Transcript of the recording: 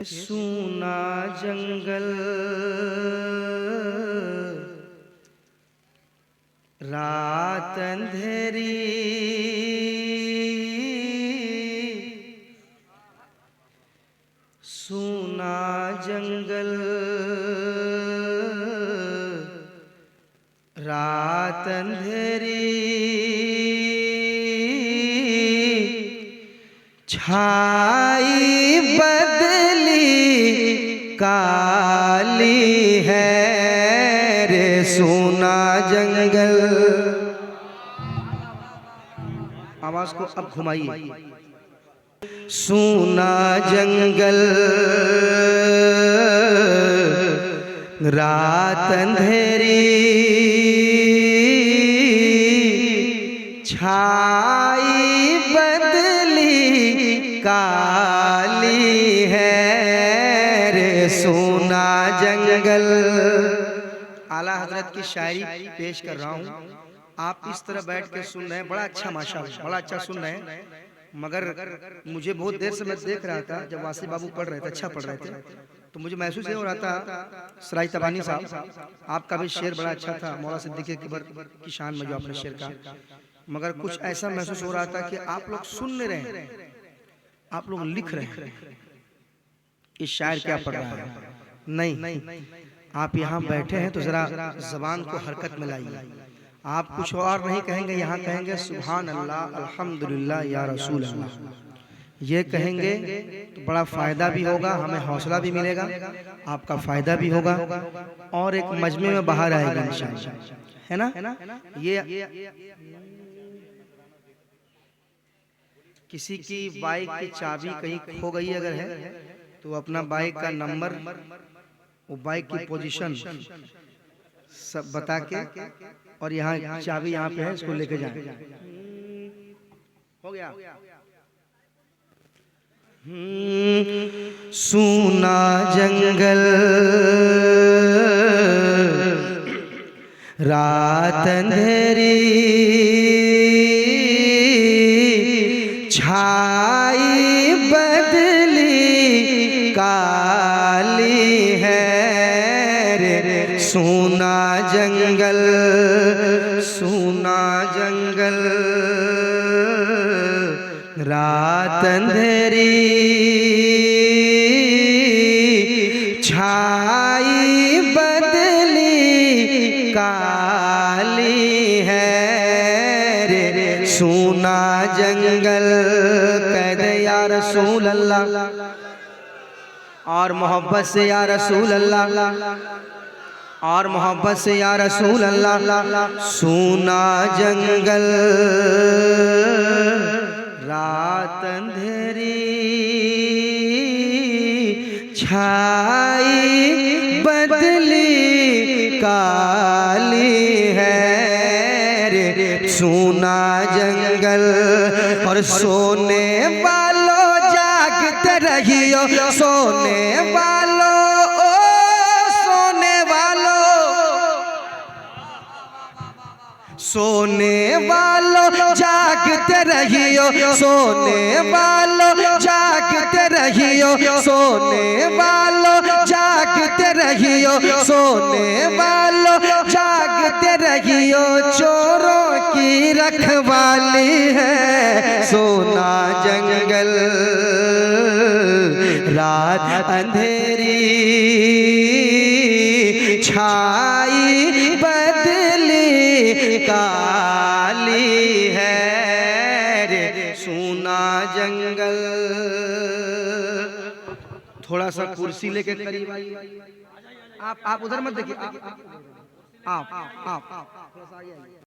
सूना जंगल रात अंधेरी, सूना जंगल रात अंधेरी, छाई बदली काली है रे सूना जंगल। आवाज को अब घुमाइए। सूना जंगल रात अंधेरी, छाई बदली काली है रे सूना जंगल। आला हजरत की शायरी पेश कर रहा हूँ, आप इस तरह बैठ के सुन रहे हैं। बड़ा अच्छा माशाअल्लाह, बड़ा अच्छा सुन रहे हैं। मगर मुझे बहुत देर से मैं देख रहा था, जब वासी बाबू पढ़ रहे थे, अच्छा पढ़ रहे थे, तो मुझे महसूस ये हो रहा था सराय तबानी साहब आपका भी शेर बड़ा अच्छा था, मौला सिद्दीक़ अकबर की शान में जो आपने शेर का, मगर कुछ ऐसा महसूस हो रहा था कि आप लोग सुन नहीं रहे, आप लोग लिख रहे हैं। इस शायर क्या पढ़ रहा है? नहीं, आप यहाँ बैठे हैं तो जरा जबान को हरकत में लाइए। आप कुछ और नहीं कहेंगे, यहाँ कहेंगे सुभान अल्लाह अल्हम्दुलिल्लाह या रसूल अल्लाह। ये कहेंगे तो बड़ा फायदा भी होगा, हमें हौसला भी मिलेगा, आपका फायदा भी होगा और एक मजमे में बाहर आएगा इंशाअल्लाह, है ना? ये किसी की बाइक की चाबी कहीं खो गई अगर है तो अपना बाइक का नंबर, वो बाइक की पोजीशन सब बता के, और यहाँ चाबी यहाँ पे है, इसको लेके जाए। हो गया। सूना जंगल रात अंधेरी, छाई बदली काली है रे सूना जंगल। सूना जंगल रात अंधेरी, छाई बदली काली है रे सूना जंगल। कह दे या रसूल अल्लाह और मोहब्बत से या रसूल अल्लाह, और मोहब्बत से या रसूल अल्लाह। सूना जंगल रात अंधेरी, छाई बदली काली है रे सूना जंगल। और सोने वालों जागते रहियो, सोने वालों ओ सोने वालों, सोने वालों जागते रहियो, सोने वालों जागते रहियो, सोने वालों जागते रहियो, सोने वालों जागते रहियो। चोरों की रखवाली है सोना जंगल रात अंधेरी, छाई बदली काली है रे सूना जंगल। थोड़ा सा कुर्सी लेके करीब आइए। आप उधर मत देखिए, आप थोड़ा सा आइए।